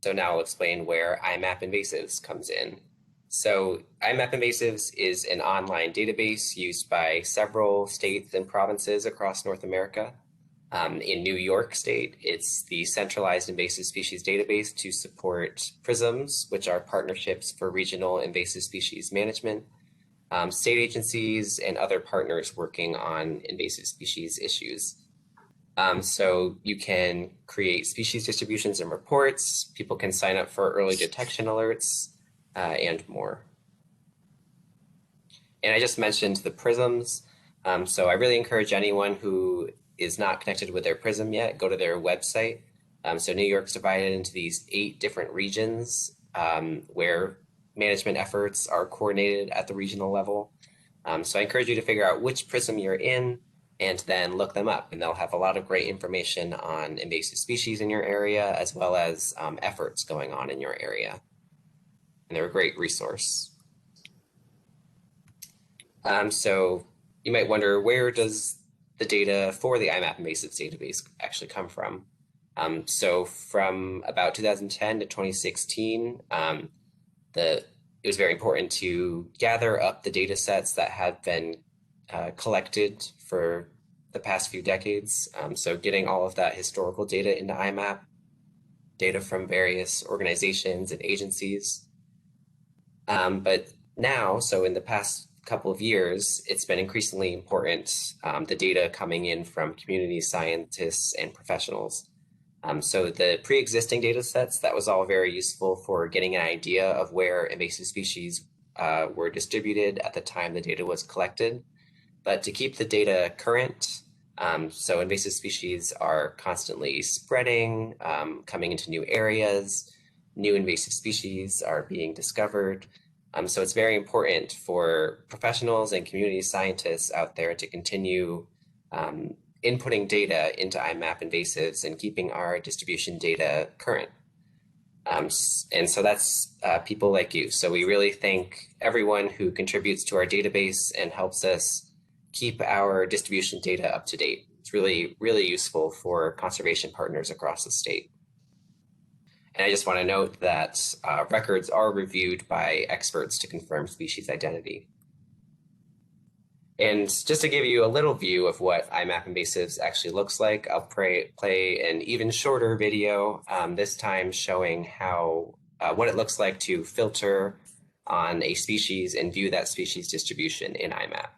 So now I'll explain where iMapInvasives comes in. So iMapInvasives is an online database used by several states and provinces across North America. In New York State, it's the centralized invasive species database to support PRISMs, which are partnerships for regional invasive species management, state agencies, and other partners working on invasive species issues. So you can create species distributions and reports, people can sign up for early detection alerts, and more. And I just mentioned the PRISMs. So I really encourage anyone who is not connected with their PRISM yet, go to their website. So New York's divided into these 8 different regions where management efforts are coordinated at the regional level. So I encourage you to figure out which PRISM you're in and then look them up. And they'll have a lot of great information on invasive species in your area, as well as efforts going on in your area. And they're a great resource. So you might wonder, where does the data for the iMapInvasives database actually come from? So from about 2010 to 2016, it was very important to gather up the data sets that have been collected for the past few decades. So getting all of that historical data into iMap, data from various organizations and agencies. But now, so in the past couple of years, it's been increasingly important, the data coming in from community scientists and professionals. So the pre-existing data sets, that was all very useful for getting an idea of where invasive species were distributed at the time the data was collected. But to keep the data current, so invasive species are constantly spreading, coming into new areas, new invasive species are being discovered. So it's very important for professionals and community scientists out there to continue inputting data into iMapInvasives and keeping our distribution data current. And so that's people like you. So we really thank everyone who contributes to our database and helps us keep our distribution data up to date. It's really, really useful for conservation partners across the state. And I just want to note that records are reviewed by experts to confirm species identity. And just to give you a little view of what iMapInvasives actually looks like, I'll play an even shorter video, this time showing how what it looks like to filter on a species and view that species distribution in iMap.